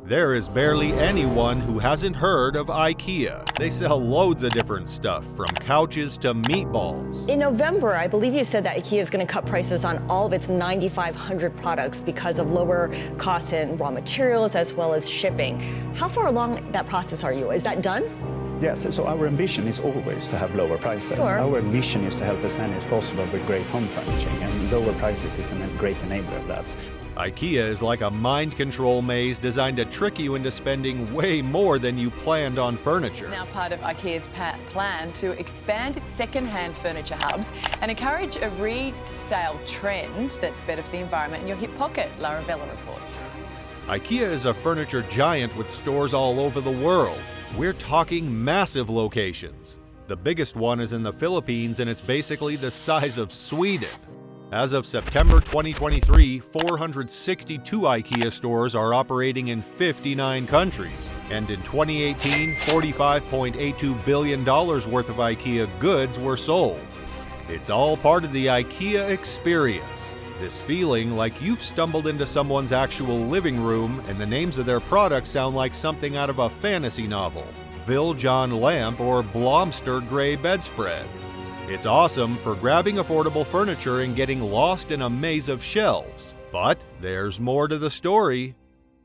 There is barely anyone who hasn't heard of IKEA. They sell loads of different stuff, from couches to meatballs. In November, I believe you said that IKEA is going to cut prices on all of its 9,500 products because of lower costs in raw materials as well as shipping. How far along that process are you? Is that done? Yes, so our ambition is always to have lower prices. Sure. Our mission is to help as many as possible with great home furnishing, and lower prices is a great enabler of that. IKEA is like a mind control maze designed to trick you into spending way more than you planned on furniture. Now part of IKEA's plan to expand its second-hand furniture hubs and encourage a resale trend that's better for the environment in your hip pocket, Lara Vella reports. IKEA is a furniture giant with stores all over the world. We're talking massive locations. The biggest one is in the Philippines, and it's basically the size of Sweden. As of September 2023, 462 IKEA stores are operating in 59 countries. And in 2018, $45.82 billion worth of IKEA goods were sold. It's all part of the IKEA experience. This feeling like you've stumbled into someone's actual living room and the names of their products sound like something out of a fantasy novel. Vil John lamp or Blomster gray bedspread. It's awesome for grabbing affordable furniture and getting lost in a maze of shelves. But there's more to the story.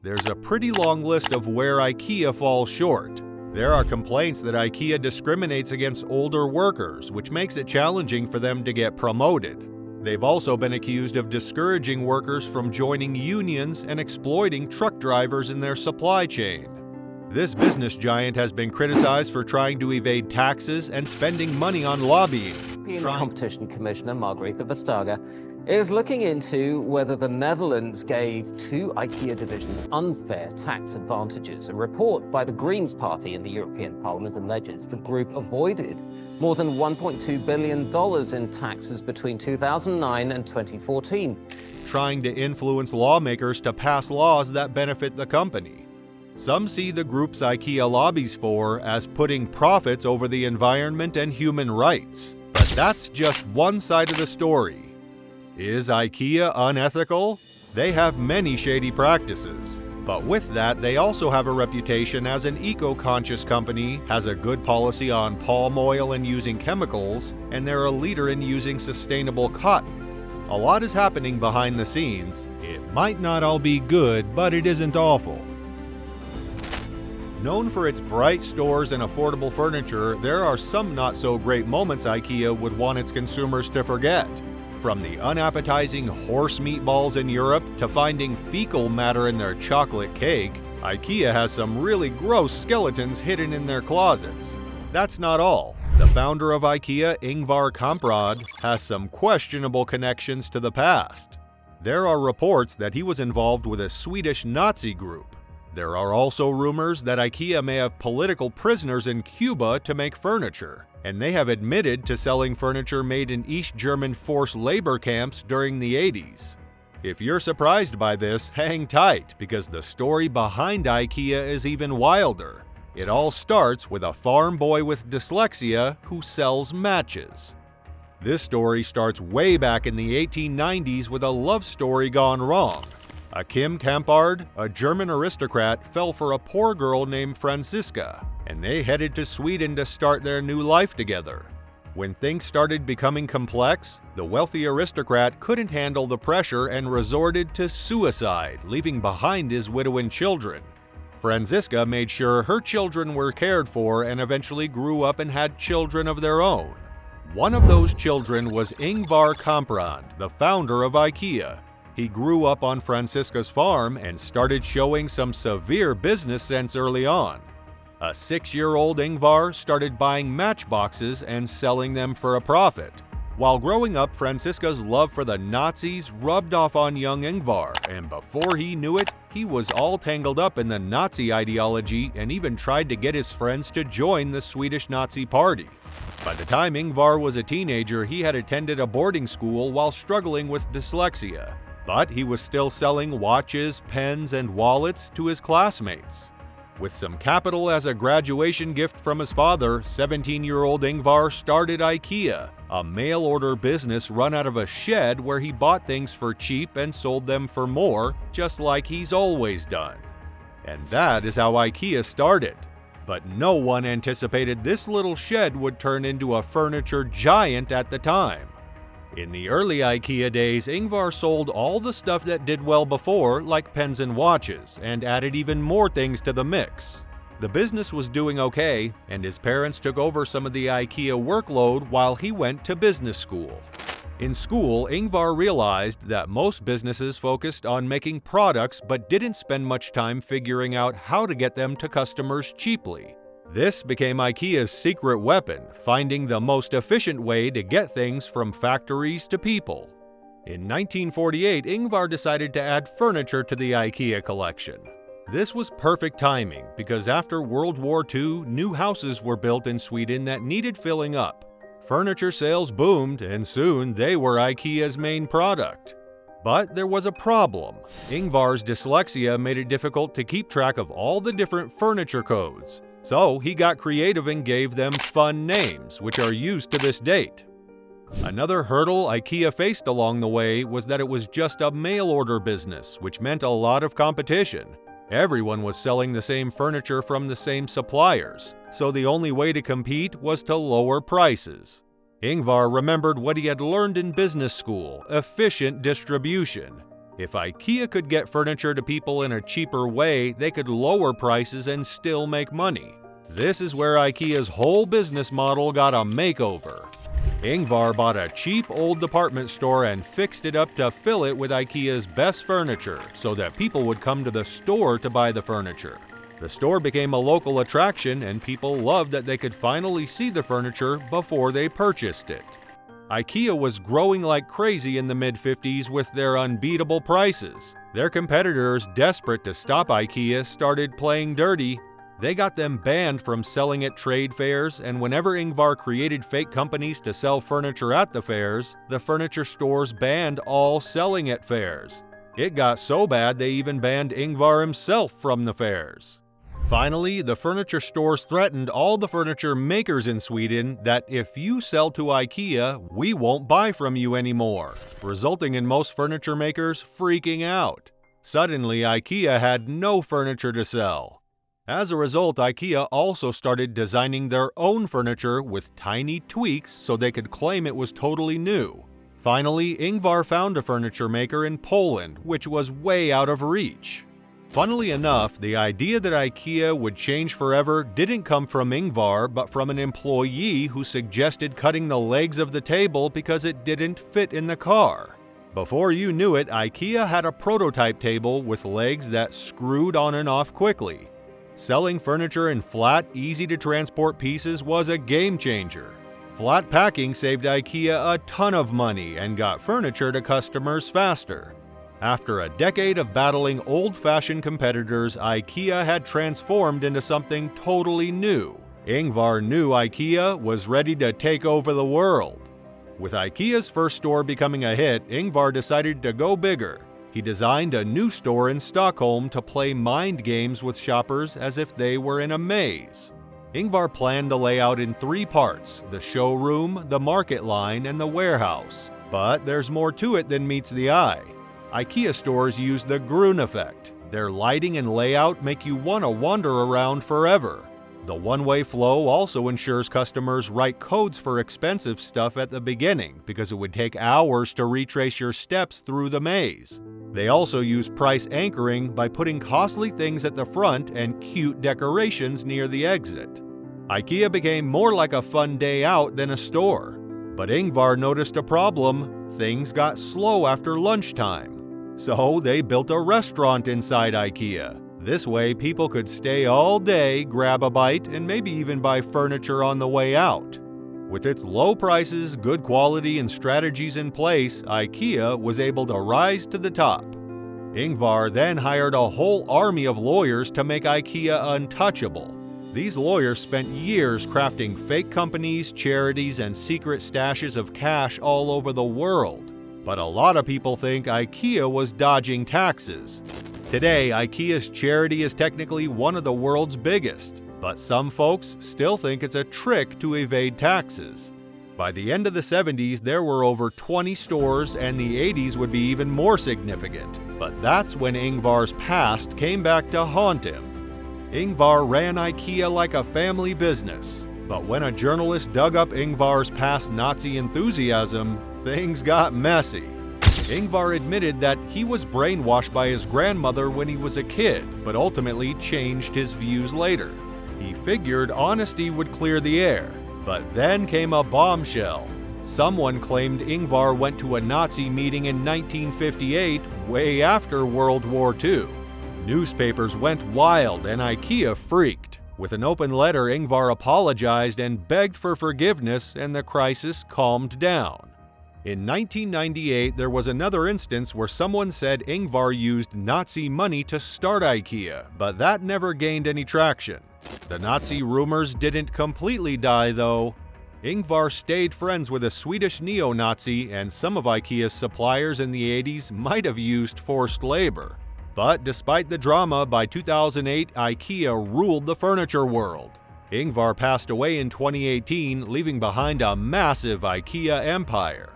There's a pretty long list of where IKEA falls short. There are complaints that IKEA discriminates against older workers, which makes it challenging for them to get promoted. They've also been accused of discouraging workers from joining unions and exploiting truck drivers in their supply chain. This business giant has been criticized for trying to evade taxes and spending money on lobbying. European Competition Commissioner Margrethe Vestager is looking into whether the Netherlands gave two IKEA divisions unfair tax advantages. A report by the Greens Party in the European Parliament alleges the group avoided more than $1.2 billion in taxes between 2009 and 2014. Trying to influence lawmakers to pass laws that benefit the company. Some see the groups IKEA lobbies for as putting profits over the environment and human rights. But that's just one side of the story. Is IKEA unethical? They have many shady practices. But with that, they also have a reputation as an eco-conscious company, has a good policy on palm oil and using chemicals, and they're a leader in using sustainable cotton. A lot is happening behind the scenes. It might not all be good, but it isn't awful. Known for its bright stores and affordable furniture, there are some not-so-great moments IKEA would want its consumers to forget. From the unappetizing horse meatballs in Europe to finding fecal matter in their chocolate cake, IKEA has some really gross skeletons hidden in their closets. That's not all. The founder of IKEA, Ingvar Kamprad, has some questionable connections to the past. There are reports that he was involved with a Swedish Nazi group. There are also rumors that IKEA may have political prisoners in Cuba to make furniture, and they have admitted to selling furniture made in East German forced labor camps during the 80s. If you're surprised by this, hang tight, because the story behind IKEA is even wilder. It all starts with a farm boy with dyslexia who sells matches. This story starts way back in the 1890s with a love story gone wrong. Kim Kampard, a German aristocrat, fell for a poor girl named Franziska, and they headed to Sweden to start their new life together. When things started becoming complex, the wealthy aristocrat couldn't handle the pressure and resorted to suicide, leaving behind his widow and children. Franziska made sure her children were cared for and eventually grew up and had children of their own. One of those children was Ingvar Kamprad, the founder of IKEA. He grew up on Franziska's farm and started showing some severe business sense early on. A 6-year-old Ingvar started buying matchboxes and selling them for a profit. While growing up, Franziska's love for the Nazis rubbed off on young Ingvar, and before he knew it, he was all tangled up in the Nazi ideology and even tried to get his friends to join the Swedish Nazi Party. By the time Ingvar was a teenager, he had attended a boarding school while struggling with dyslexia. But he was still selling watches, pens, and wallets to his classmates. With some capital as a graduation gift from his father, 17-year-old Ingvar started IKEA, a mail-order business run out of a shed where he bought things for cheap and sold them for more, just like he's always done. And that is how IKEA started. But no one anticipated this little shed would turn into a furniture giant at the time. In the early IKEA days, Ingvar sold all the stuff that did well before, like pens and watches, and added even more things to the mix. The business was doing okay, and his parents took over some of the IKEA workload while he went to business school. In school, Ingvar realized that most businesses focused on making products but didn't spend much time figuring out how to get them to customers cheaply. This became IKEA's secret weapon, finding the most efficient way to get things from factories to people. In 1948, Ingvar decided to add furniture to the IKEA collection. This was perfect timing because after World War II, new houses were built in Sweden that needed filling up. Furniture sales boomed, and soon they were IKEA's main product. But there was a problem. Ingvar's dyslexia made it difficult to keep track of all the different furniture codes. So he got creative and gave them fun names, which are used to this date. Another hurdle IKEA faced along the way was that it was just a mail-order business, which meant a lot of competition. Everyone was selling the same furniture from the same suppliers, so the only way to compete was to lower prices. Ingvar remembered what he had learned in business school: efficient distribution. If IKEA could get furniture to people in a cheaper way, they could lower prices and still make money. This is where IKEA's whole business model got a makeover. Ingvar bought a cheap old department store and fixed it up to fill it with IKEA's best furniture so that people would come to the store to buy the furniture. The store became a local attraction, and people loved that they could finally see the furniture before they purchased it. IKEA was growing like crazy in the mid-50s with their unbeatable prices. Their competitors, desperate to stop IKEA, started playing dirty. They got them banned from selling at trade fairs, and whenever Ingvar created fake companies to sell furniture at the fairs, the furniture stores banned all selling at fairs. It got so bad they even banned Ingvar himself from the fairs. Finally, the furniture stores threatened all the furniture makers in Sweden that if you sell to IKEA, we won't buy from you anymore, resulting in most furniture makers freaking out. Suddenly, IKEA had no furniture to sell. As a result, IKEA also started designing their own furniture with tiny tweaks so they could claim it was totally new. Finally, Ingvar found a furniture maker in Poland, which was way out of reach. Funnily enough, the idea that IKEA would change forever didn't come from Ingvar, but from an employee who suggested cutting the legs of the table because it didn't fit in the car. Before you knew it, IKEA had a prototype table with legs that screwed on and off quickly. Selling furniture in flat, easy-to-transport pieces was a game changer. Flat packing saved IKEA a ton of money and got furniture to customers faster. After a decade of battling old-fashioned competitors, IKEA had transformed into something totally new. Ingvar knew IKEA was ready to take over the world. With IKEA's first store becoming a hit, Ingvar decided to go bigger. He designed a new store in Stockholm to play mind games with shoppers as if they were in a maze. Ingvar planned the layout in 3 parts: the showroom, the market line, and the warehouse. But there's more to it than meets the eye. IKEA stores use the Grün effect. Their lighting and layout make you want to wander around forever. The one-way flow also ensures customers write codes for expensive stuff at the beginning because it would take hours to retrace your steps through the maze. They also use price anchoring by putting costly things at the front and cute decorations near the exit. IKEA became more like a fun day out than a store. But Ingvar noticed a problem. Things got slow after lunchtime. So they built a restaurant inside IKEA. This way, people could stay all day, grab a bite, and maybe even buy furniture on the way out. With its low prices, good quality, and strategies in place, IKEA was able to rise to the top. Ingvar then hired a whole army of lawyers to make IKEA untouchable. These lawyers spent years crafting fake companies, charities, and secret stashes of cash all over the world. But a lot of people think IKEA was dodging taxes. Today, IKEA's charity is technically one of the world's biggest, but some folks still think it's a trick to evade taxes. By the end of the 70s, there were over 20 stores, and the 80s would be even more significant. But that's when Ingvar's past came back to haunt him. Ingvar ran IKEA like a family business, but when a journalist dug up Ingvar's past Nazi enthusiasm, things got messy. Ingvar admitted that he was brainwashed by his grandmother when he was a kid, but ultimately changed his views later. He figured honesty would clear the air, but then came a bombshell. Someone claimed Ingvar went to a Nazi meeting in 1958, way after World War II. Newspapers went wild and IKEA freaked. With an open letter, Ingvar apologized and begged for forgiveness, and the crisis calmed down. In 1998, there was another instance where someone said Ingvar used Nazi money to start IKEA, but that never gained any traction. The Nazi rumors didn't completely die, though. Ingvar stayed friends with a Swedish neo-Nazi, and some of IKEA's suppliers in the 80s might have used forced labor. But despite the drama, by 2008, IKEA ruled the furniture world. Ingvar passed away in 2018, leaving behind a massive IKEA empire.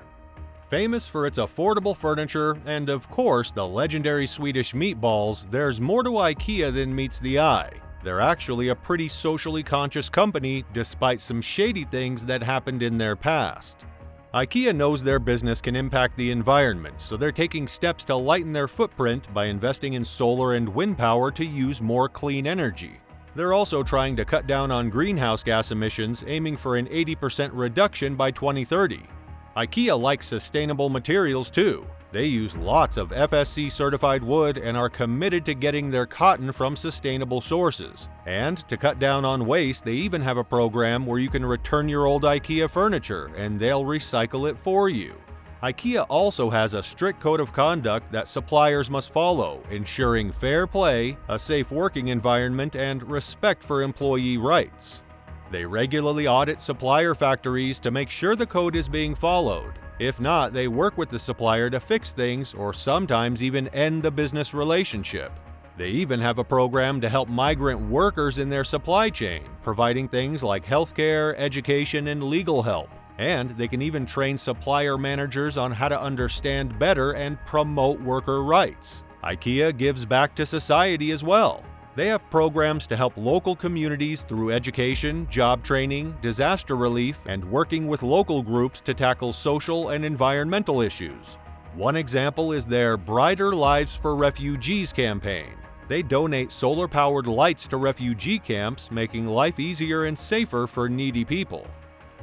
Famous for its affordable furniture and, of course, the legendary Swedish meatballs, there's more to IKEA than meets the eye. They're actually a pretty socially conscious company, despite some shady things that happened in their past. IKEA knows their business can impact the environment, so they're taking steps to lighten their footprint by investing in solar and wind power to use more clean energy. They're also trying to cut down on greenhouse gas emissions, aiming for an 80% reduction by 2030. IKEA likes sustainable materials too. They use lots of FSC-certified wood and are committed to getting their cotton from sustainable sources. And to cut down on waste, they even have a program where you can return your old IKEA furniture and they'll recycle it for you. IKEA also has a strict code of conduct that suppliers must follow, ensuring fair play, a safe working environment, and respect for employee rights. They regularly audit supplier factories to make sure the code is being followed. If not, they work with the supplier to fix things or sometimes even end the business relationship. They even have a program to help migrant workers in their supply chain, providing things like healthcare, education, and legal help. And they can even train supplier managers on how to understand better and promote worker rights. IKEA gives back to society as well. They have programs to help local communities through education, job training, disaster relief, and working with local groups to tackle social and environmental issues. One example is their Brighter Lives for Refugees campaign. They donate solar-powered lights to refugee camps, making life easier and safer for needy people.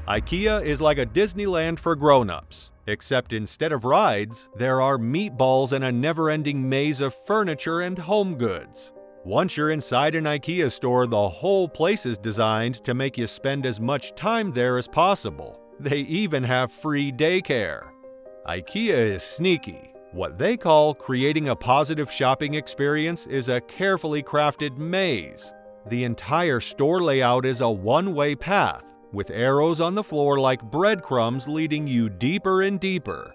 IKEA is like a Disneyland for grown-ups, except instead of rides, there are meatballs and a never-ending maze of furniture and home goods. Once you're inside an IKEA store, the whole place is designed to make you spend as much time there as possible. They even have free daycare. IKEA is sneaky. What they call creating a positive shopping experience is a carefully crafted maze. The entire store layout is a one-way path, with arrows on the floor like breadcrumbs leading you deeper and deeper.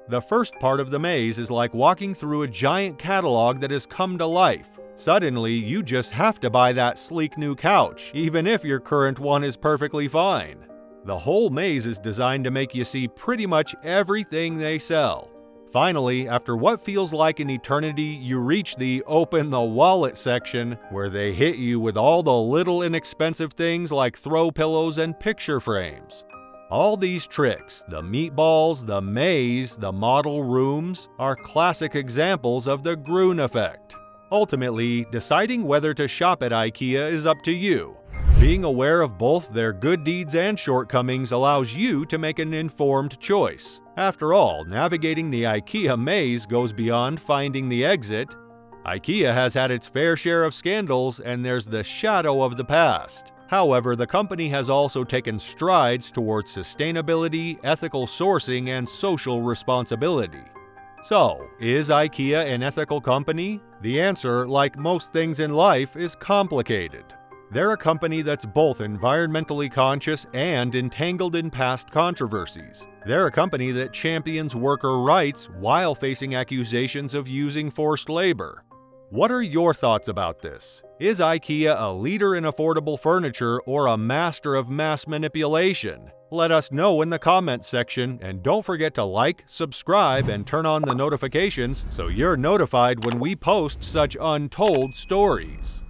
The first part of the maze is like walking through a giant catalog that has come to life. Suddenly, you just have to buy that sleek new couch, even if your current one is perfectly fine. The whole maze is designed to make you see pretty much everything they sell. Finally, after what feels like an eternity, you reach the open the wallet section, where they hit you with all the little inexpensive things like throw pillows and picture frames. All these tricks, the meatballs, the maze, the model rooms, are classic examples of the Gruen effect. Ultimately, deciding whether to shop at IKEA is up to you. Being aware of both their good deeds and shortcomings allows you to make an informed choice. After all, navigating the IKEA maze goes beyond finding the exit. IKEA has had its fair share of scandals, and there's the shadow of the past. However, the company has also taken strides towards sustainability, ethical sourcing, and social responsibility. So, is IKEA an ethical company? The answer, like most things in life, is complicated. They're a company that's both environmentally conscious and entangled in past controversies. They're a company that champions worker rights while facing accusations of using forced labor. What are your thoughts about this? Is IKEA a leader in affordable furniture or a master of mass manipulation? Let us know in the comments section, and don't forget to like, subscribe, and turn on the notifications so you're notified when we post such untold stories.